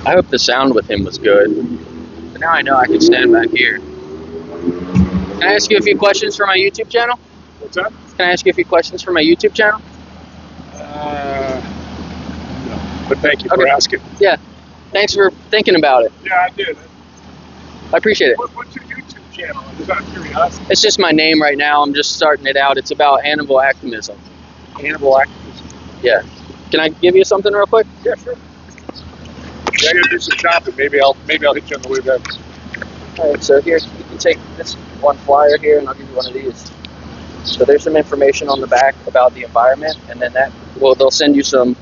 I hope the sound with him was good. But now I know I can stand back here. Can I ask you a few questions for my YouTube channel? What's that? Can I ask you a few questions for my YouTube channel? No. But thank you for asking. Yeah. Thanks for thinking about it. Yeah, I did. I appreciate it. What's your YouTube channel? I'm just out of curiosity. It's just my name right now. I'm just starting it out. It's about animal activism. Animal activism. Yeah. Can I give you something real quick? Yeah, sure. Yeah, I gotta do some shopping. Maybe I'll hit you on the way back. All right. So here, you can take this one flyer here, and I'll give you one of these. So there's some information on the back about the environment, and then they'll send you some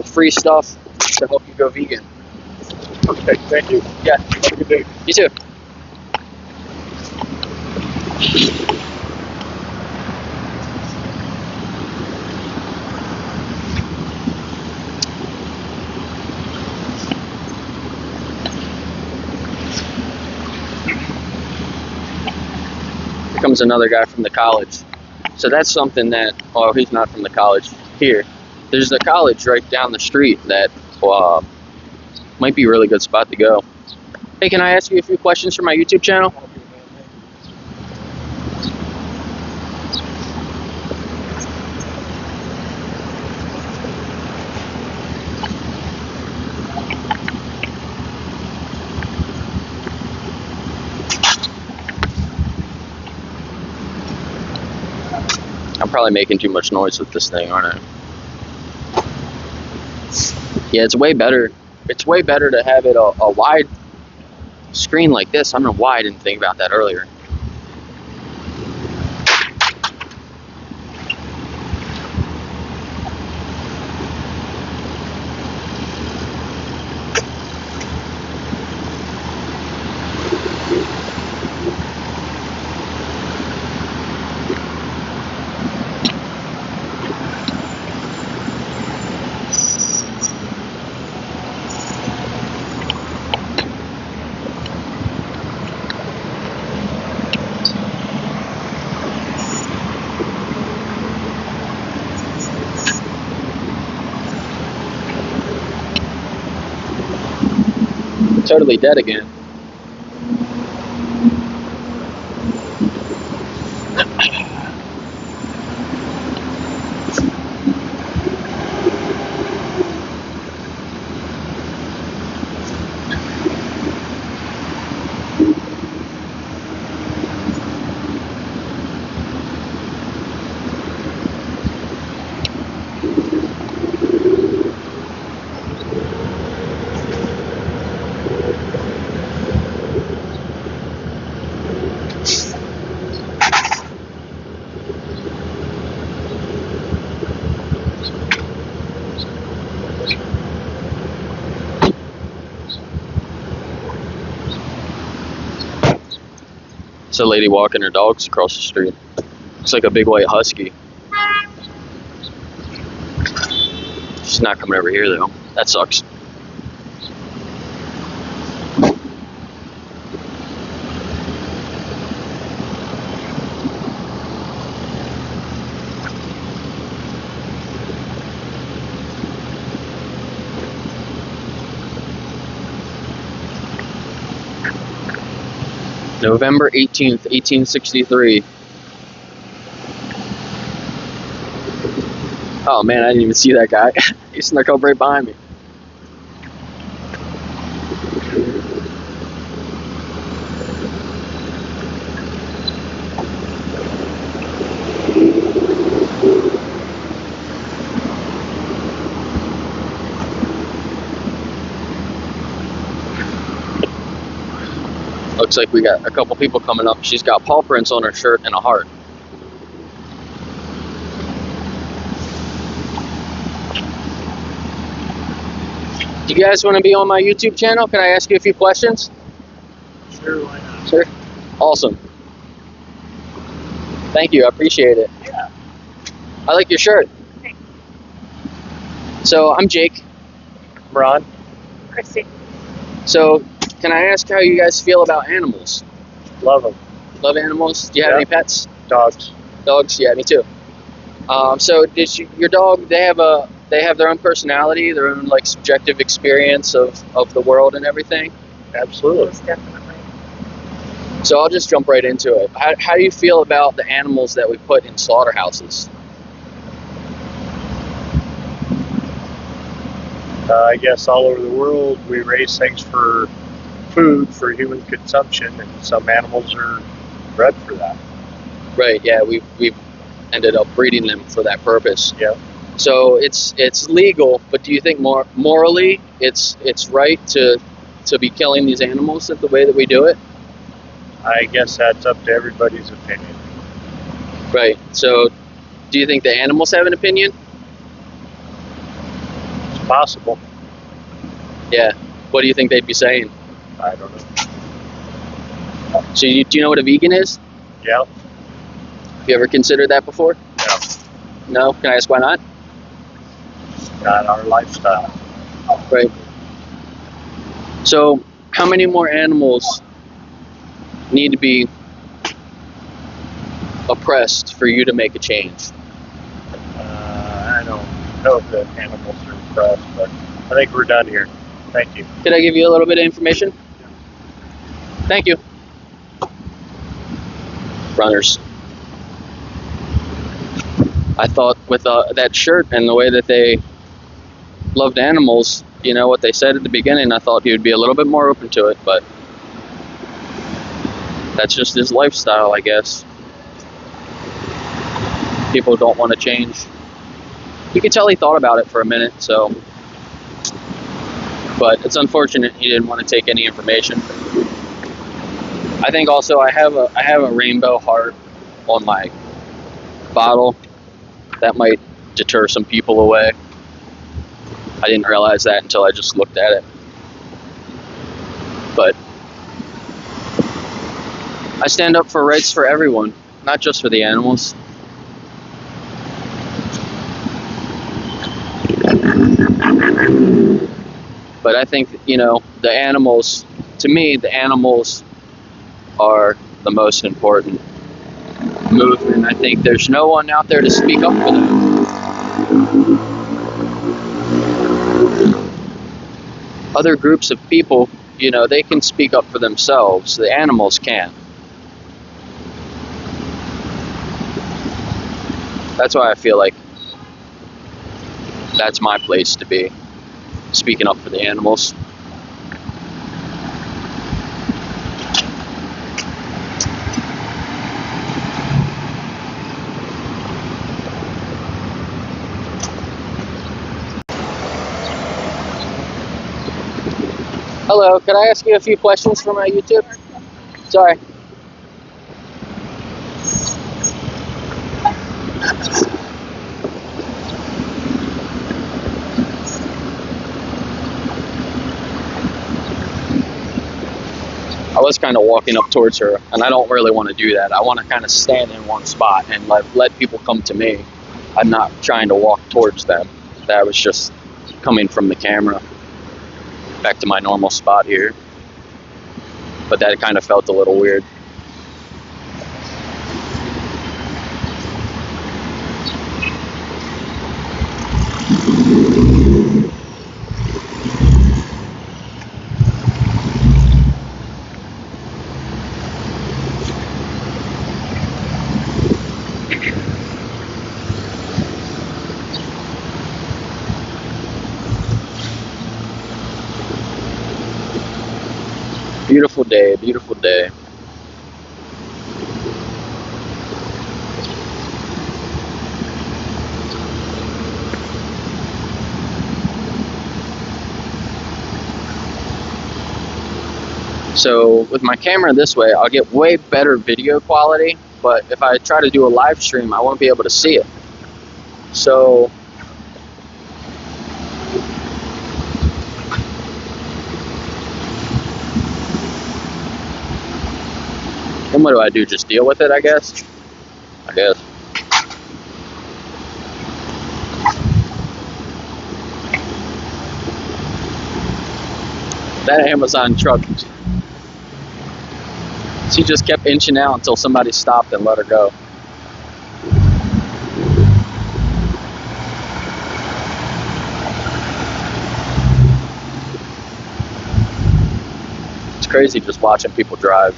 free stuff to help you go vegan. Okay, thank you. Yeah. Have a good day. You too. Here comes another guy from the college. So that's something that, well, he's not from the college here. There's a college right down the street that might be a really good spot to go. Hey, can I ask you a few questions for my YouTube channel? I'm probably making too much noise with this thing, aren't I? Yeah, it's way better. It's way better to have it a wide screen like this. I don't know why I didn't think about that earlier. Totally dead again. It's a lady walking her dogs across the street. Looks like a big white husky. She's not coming over here though. That sucks. November 18th, 1863. Oh man, I didn't even see that guy. He snuck up right behind me. Looks like we got a couple people coming up. She's got paw prints on her shirt and a heart. Do you guys want to be on my YouTube channel? Can I ask you a few questions? Sure, why not? Sure. Awesome. Thank you. I appreciate it. Yeah. I like your shirt. Thanks. So I'm Jake. Ron? Christy. So can I ask how you guys feel about animals? Love them. Love animals? Do you have Yeah. any pets? Dogs. Dogs? Yeah, me too. So did your dog, they have a they have their own personality, their own like subjective experience of the world and everything. Absolutely. Most definitely. So I'll just jump right into it. How do you feel about the animals that we put in slaughterhouses? I guess all over the world we raise things for food for human consumption, and some animals are bred for that. Right, yeah, we've ended up breeding them for that purpose. Yeah. So it's legal, but do you think morally it's right to be killing these animals the way that we do it? I guess that's up to everybody's opinion. Right. So do you think the animals have an opinion? It's possible. Yeah. What do you think they'd be saying? I don't know. So do you know what a vegan is? Yeah. Have you ever considered that before? No. No? Can I ask why not? Not our lifestyle. Right. So how many more animals need to be oppressed for you to make a change? I don't know if the animals are impressed, but I think we're done here. Thank you. Could I give you a little bit of information? Thank you. Runners. I thought with that shirt and the way that they loved animals, you know, what they said at the beginning, I thought he would be a little bit more open to it, but that's just his lifestyle, I guess. People don't want to change. You could tell he thought about it for a minute, so. But it's unfortunate he didn't want to take any information. I think also I have a rainbow heart on my bottle. That might deter some people away. I didn't realize that until I just looked at it. But I stand up for rights for everyone, not just for the animals. But I think, you know, the animals, to me, the animals are the most important movement. I think there's no one out there to speak up for them. Other groups of people, you know, they can speak up for themselves. The animals can't. That's why I feel like that's my place to be, speaking up for the animals. Hello, could I ask you a few questions for my YouTube? Sorry. I was kind of walking up towards her, and I don't really want to do that. I want to kind of stand in one spot and let people come to me. I'm not trying to walk towards them. That was just coming from the camera back to my normal spot here. But that kind of felt a little weird. Beautiful day, beautiful day. So with my camera this way, I'll get way better video quality, but if I try to do a live stream, I won't be able to see it. So then what do I do? Just deal with it, I guess? I guess. That Amazon truck, she just kept inching out until somebody stopped and let her go. crazy just watching people drive.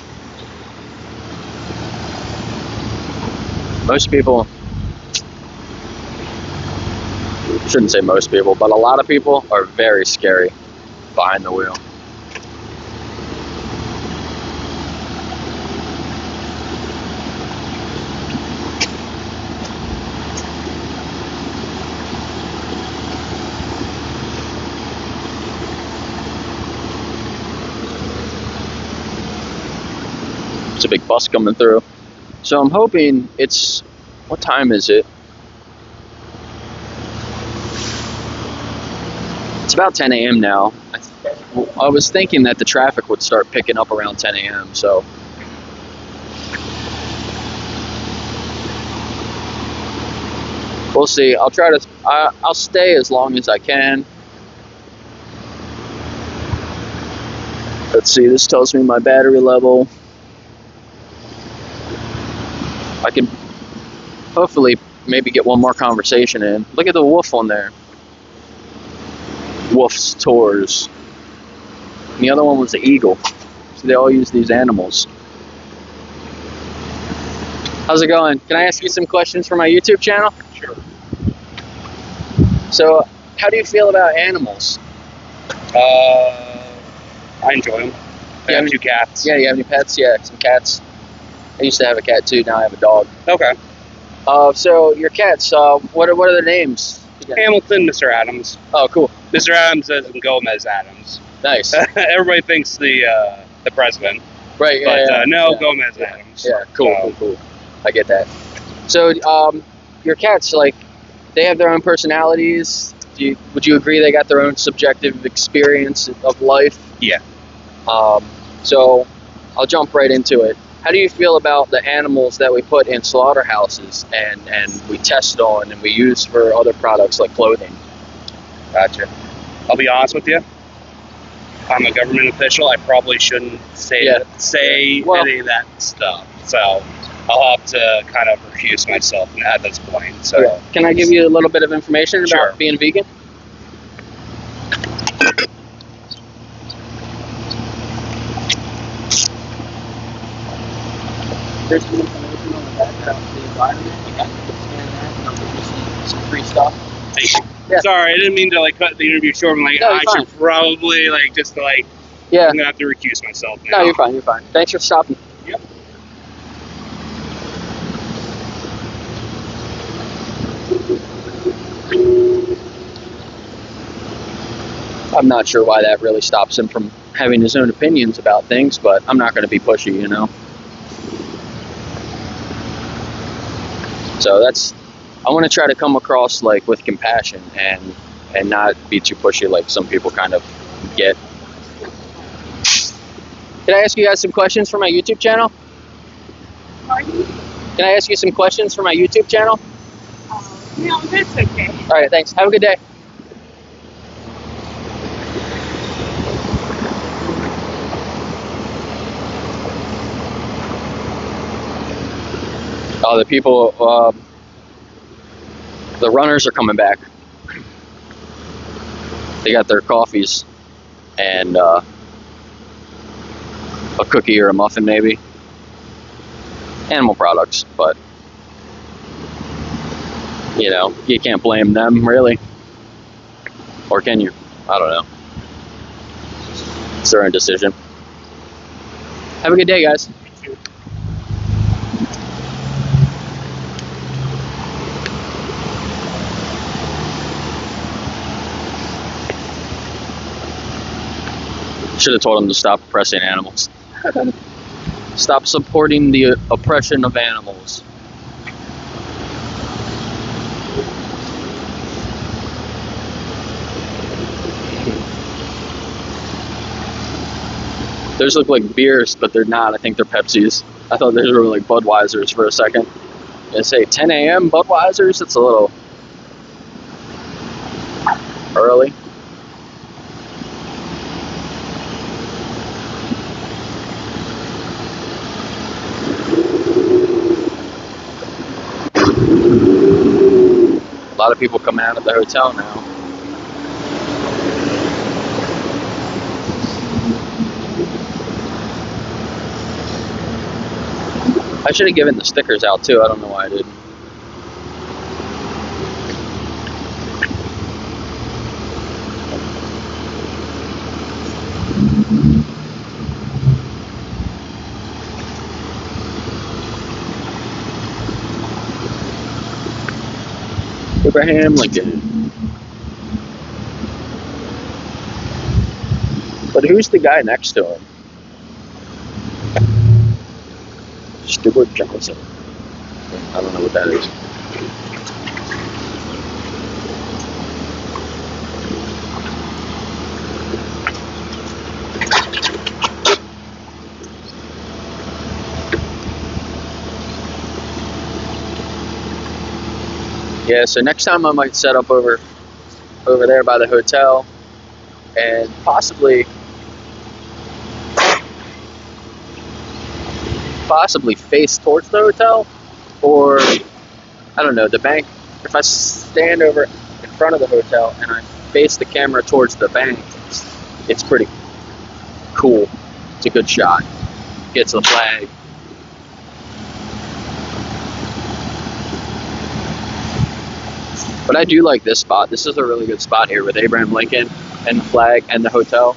Most people, shouldn't say most people, but a lot of people are very scary behind the wheel. It's a big bus coming through. So I'm hoping it's, what time is it? It's about 10 a.m. now. I was thinking that the traffic would start picking up around 10 a.m. So we'll see. I'll try to, I'll stay as long as I can. Let's see, this tells me my battery level. I can hopefully maybe get one more conversation in. Look at the wolf on there. Wolf's tours. And the other one was the eagle. So they all use these animals. How's it going? Can I ask you some questions for my YouTube channel? Sure. So, how do you feel about animals? I enjoy them. I have 2 cats. Yeah, you have any pets? Yeah, some cats. I used to have a cat too, now I have a dog. Okay. So your cats, what are their names? Hamilton, Mr. Adams. Oh, cool. Mr. Adams and Gomez Adams. Nice. Everybody thinks the president. Right, yeah. But no, yeah. Gomez Adams. Yeah, cool. I get that. So, your cats, like, they have their own personalities. Would you agree they got their own subjective experience of life? Yeah. So, I'll jump right into it. How do you feel about the animals that we put in slaughterhouses and we test on and we use for other products like clothing? Gotcha. I'll be honest with you. I'm a government official. I probably shouldn't say any of that stuff. So I'll have to kind of recuse myself at this point. So yeah. Can I give you a little bit of information about Sure. being vegan? There's some information on the back about the environment. You can scan that and I'll give you some free stuff. Thank you. Yeah. Sorry, I didn't mean to cut the interview short. I'm like, No, you're I should probably Yeah. I'm gonna have to recuse myself now. No, you're fine. Thanks for stopping. Yep. I'm not sure why that really stops him from having his own opinions about things, but I'm not going to be pushy, you know. So I want to try to come across like with compassion and not be too pushy like some people kind of get. Can I ask you guys some questions for my YouTube channel? Pardon? Can I ask you some questions for my YouTube channel? No, that's okay. All right, thanks. Have a good day. Oh, the people, the runners are coming back. They got their coffees and a cookie or a muffin maybe. Animal products, but you know, you can't blame them really. Or can you? I don't know. It's their own decision. Have a good day, guys. Should have told him to stop oppressing animals. Stop supporting the oppression of animals. Those look like beers, but they're not. I think they're Pepsis. I thought those were like Budweisers for a second. I say 10 a.m. Budweisers? It's a little early. A lot of people come out of the hotel now. I should have given the stickers out too. I don't know why I didn't. Abraham Lincoln. But who's the guy next to him? Stuart Johnson. I don't know what that is. Yeah, so next time I might set up over there by the hotel and possibly face towards the hotel, or I don't know, the bank. If I stand over in front of the hotel and I face the camera towards the bank, it's pretty cool. It's a good shot. Gets the flag. But I do like this spot. This is a really good spot here with Abraham Lincoln and the flag and the hotel.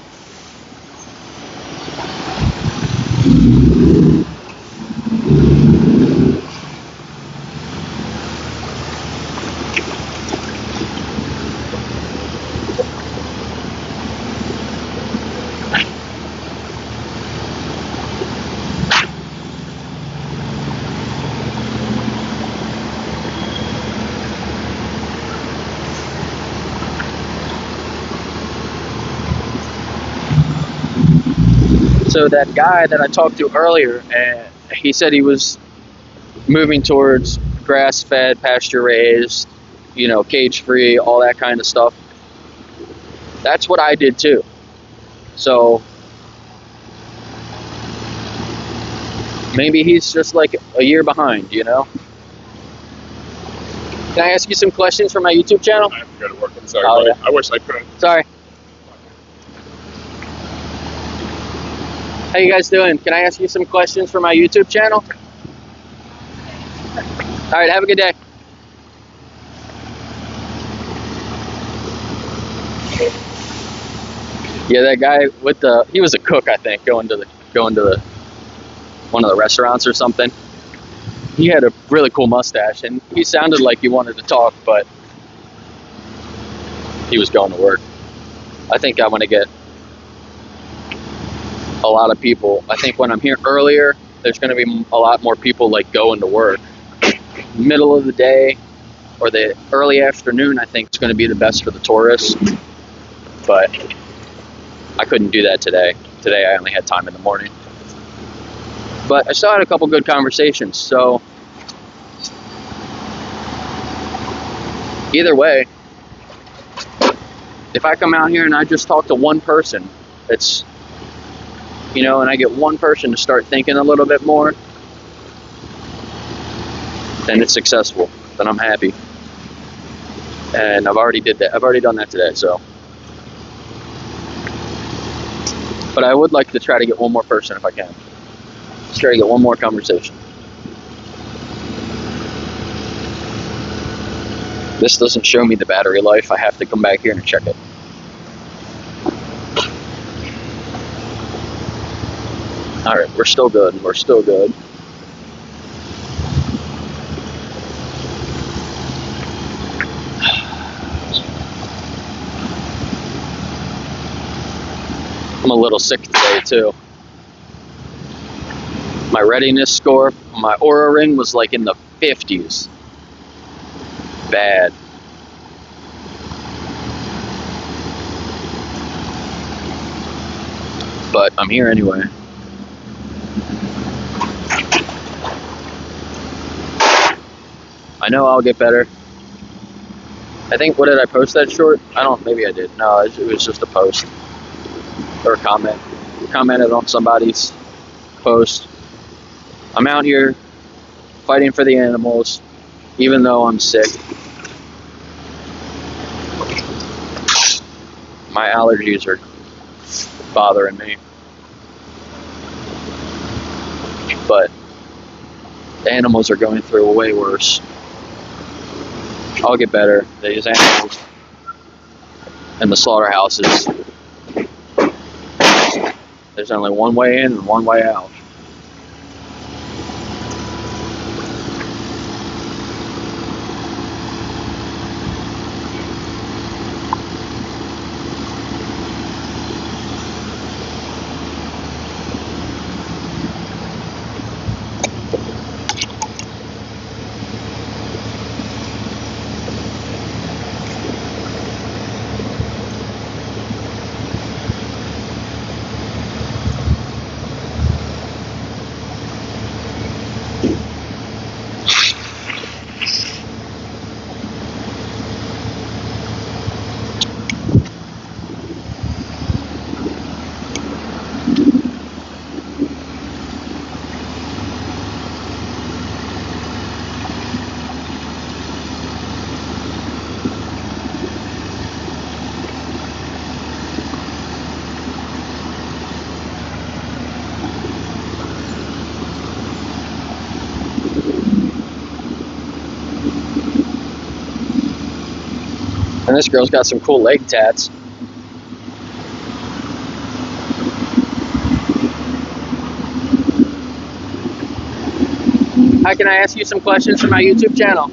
So that guy that I talked to earlier, he said he was moving towards grass-fed, pasture-raised, cage-free, all that kind of stuff. That's what I did too. So maybe he's just like a year behind, Can I ask you some questions for my YouTube channel? I have to go to work. I'm sorry, Oh, buddy. yeah. I wish I could. Sorry. How you guys doing? Can I ask you some questions for my YouTube channel? All right, have a good day. Yeah, that guy with he was a cook, I think, going to the one of the restaurants or something. He had a really cool mustache, and he sounded like he wanted to talk, but he was going to work. I think I want to get a lot of people. I think when I'm here earlier, there's going to be a lot more people like going to work. Middle of the day or the early afternoon, I think it's going to be the best for the tourists. But I couldn't do that today. Today I only had time in the morning. But I still had a couple good conversations. So either way, if I come out here and I just talk to one person, it's and I get one person to start thinking a little bit more, then it's successful. Then I'm happy. And I've already did that. I've already done that today, so. But I would like to try to get one more person if I can. Just try to get one more conversation. This doesn't show me the battery life. I have to come back here and check it. Alright, we're still good. We're still good. I'm a little sick today too. My readiness score, my Aura ring was like in the 50s. Bad. But I'm here anyway. I know I'll get better. I think, what did I post that short? Maybe I did. No, it was just a post. Or a comment. Commented on somebody's post. I'm out here fighting for the animals, even though I'm sick. My allergies are bothering me. But The animals are going through way worse. I'll get better. These animals in the slaughterhouses. There's only one way in and one way out. And this girl's got some cool leg tats. How can I ask you some questions for my YouTube channel?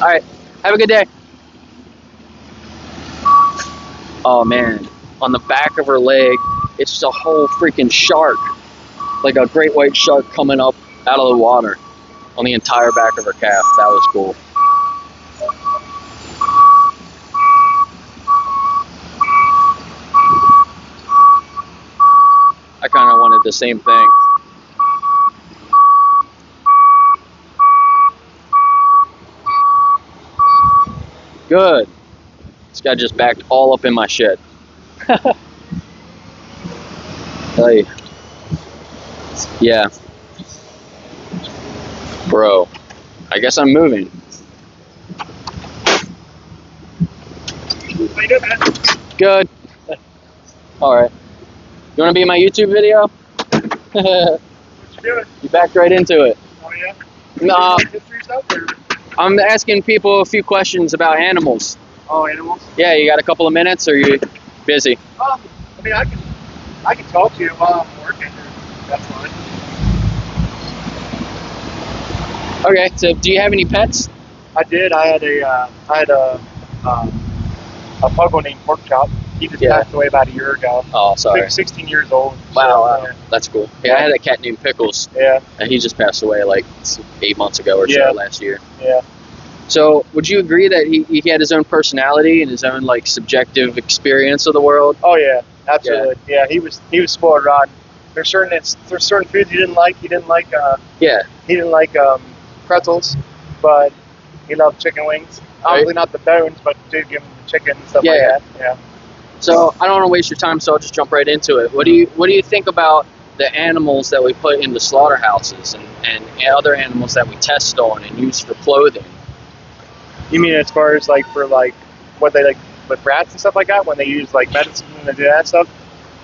Alright, have a good day. Oh man, on the back of her leg, it's just a whole freaking shark. Like a great white shark coming up out of the water on the entire back of her calf. That was cool. I kind of wanted the same thing. Good. This guy just backed all up in my shit. Hey. Yeah. Bro. I guess I'm moving. How you doing, man? Good. Alright. You want to be in my YouTube video? What you doing? You backed right into it. Oh, yeah? No, History stuff, or? I'm asking people a few questions about animals. Oh, animals? Yeah, you got a couple of minutes, or are you busy? I mean, I can talk to you while I'm working. That's fine. Okay, so do you have any pets? I did. I had a puggle named Porkchop. He just Yeah. passed away about a year ago. Oh, sorry. 16 years old. Wow, So, wow. That's cool. Yeah, I had a cat named Pickles, Yeah. and he just passed away like 8 months ago or Yeah. so last year. Yeah. So, would you agree that he had his own personality and his own like subjective experience of the world? Oh yeah, absolutely. Yeah, he was spoiled rotten. There's certain foods he didn't like. He didn't like Yeah. pretzels, but he loved chicken wings. Obviously not the bones, but did give him the chicken and stuff like Yeah. that. Yeah. So I don't want to waste your time, so I'll just jump right into it. What do you think about the animals that we put into slaughterhouses and other animals that we test on and use for clothing? You mean as far as like for like what they like with rats and stuff like that when they use like medicine and do that stuff?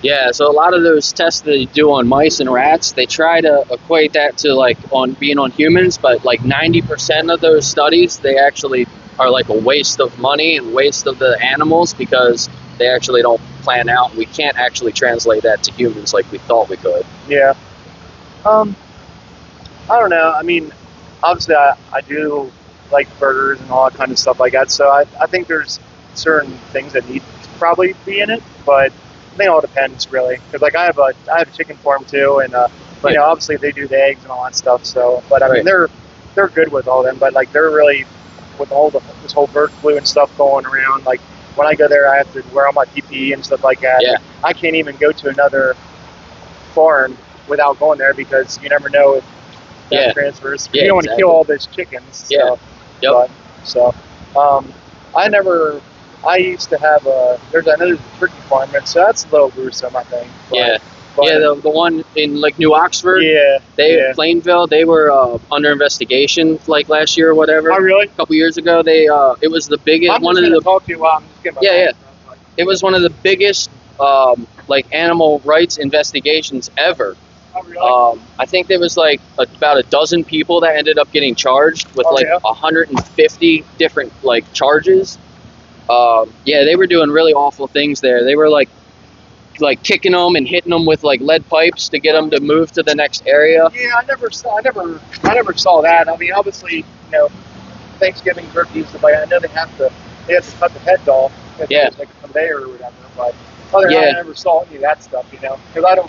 Yeah, so a lot of those tests that they do on mice and rats, they try to equate that to like on being on humans, but like 90% of those studies, they actually are like a waste of money and waste of the animals because they actually don't plan out. We can't actually translate that to humans like we thought we could. Yeah. I don't know. I mean, obviously I do like burgers and all that kind of stuff like that, so I think there's certain things that need to probably be in it, but I think it all depends really. Because like I have a chicken farm too, and Right. you know, obviously they do the eggs and all that stuff. So, but I mean Right. they're good with all them, but like they're really with all this whole bird flu and stuff going around. Like when I go there, I have to wear all my PPE and stuff like that. Yeah. I can't even go to another farm without going there because you never know if that Yeah. transfers. Yeah, You don't want to exactly. kill all those chickens. Yeah. So, Yep. but, so I used to have there's another turkey farm, and so that's a little gruesome, I think. But, Yeah. but, Yeah, the one in like New Oxford, yeah, yeah. Plainville, they were under investigation like last year or whatever. Oh, really? A couple years ago, it was the biggest I'm one just of gonna the talk to you while I'm just getting my Yeah, phone. it was one of the biggest like animal rights investigations ever. Oh, really? I think there was like about a dozen people that ended up getting charged with Oh, like yeah? 150 different like charges. Yeah, they were doing really awful things there. They were like kicking them and hitting them with like lead pipes to get them to move to the next area. Yeah, I never saw that. I mean, obviously, Thanksgiving turkeys, stuff like that, I know they have to cut the heads off. Yeah. Like a conveyor or whatever. But other than that, I never saw any of that stuff, because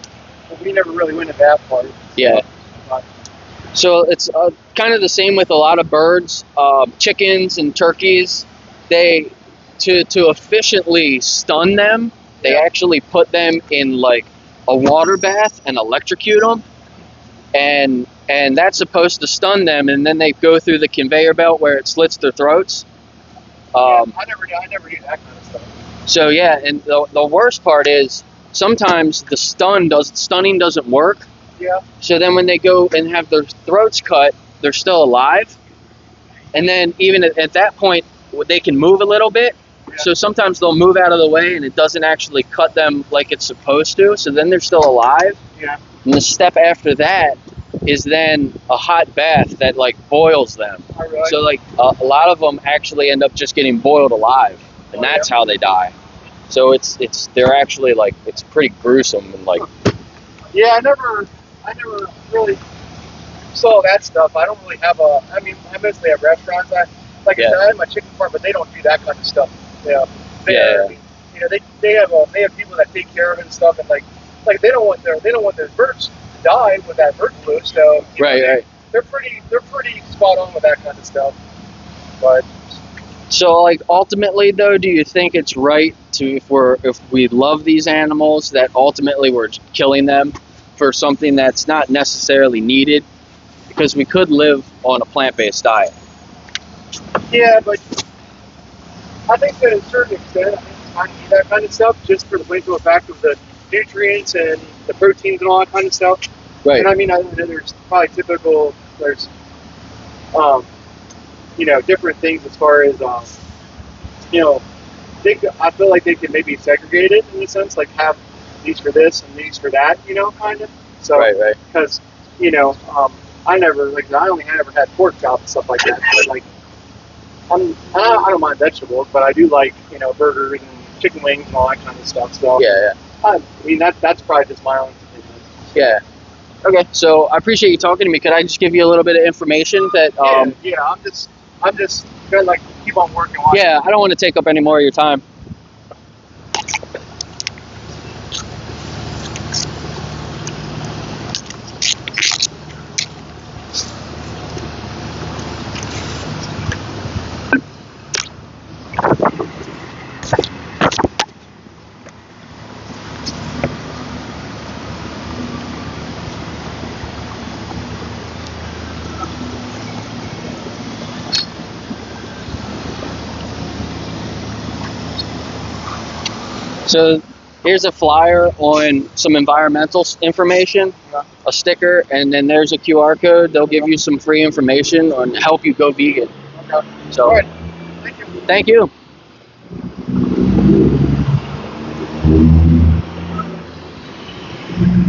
we never really went into that part. Yeah. But, So it's kind of the same with a lot of birds, chickens and turkeys. They to efficiently stun them, they actually put them in like a water bath and electrocute them, and that's supposed to stun them, and then they go through the conveyor belt where it slits their throats. I never knew that kind of stuff. So yeah, and the worst part is sometimes the stunning doesn't work. Yeah. So then when they go and have their throats cut, they're still alive. And then even at that point, they can move a little bit. Yeah. So sometimes they'll move out of the way and it doesn't actually cut them like it's supposed to. So then they're still alive. Yeah. And the step after that is then a hot bath that like boils them. Oh, really? So like a lot of them actually end up just getting boiled alive. And that's how they die. So they're actually like, it's pretty gruesome and like. Yeah, I never really saw that stuff. I don't really have I mostly have restaurants. I have my chicken farm, but they don't do that kind of stuff. Yeah. They have people that take care of it and stuff, and like they don't want their birds to die with that bird flu. So right. They're pretty spot on with that kind of stuff. But so like ultimately though, do you think it's right to if we love these animals that ultimately we're killing them for something that's not necessarily needed, because we could live on a plant-based diet? Yeah, but I think that at a certain extent, I think it's fine to eat that kind of stuff just for the mental effect of the nutrients and the proteins and all that kind of stuff. Right. And I mean, there's probably there's different things as far as I feel like they could maybe segregate it in a sense, like have these for this and these for that, kind of. So, right. Because, I only ever had pork chop and stuff like that. But like, I don't mind vegetables, but I do like, burgers and chicken wings and all that kind of stuff. So Yeah. I mean, that's probably just my own opinion. Yeah. Okay. So I appreciate you talking to me. Could I just give you a little bit of information that? I'm just gonna like keep on working on. Yeah, I don't want to take up any more of your time. So here's a flyer on some environmental information, a sticker, and then there's a QR code. They'll give you some free information on help you go vegan. Okay. So, all right. Thank you. Thank you.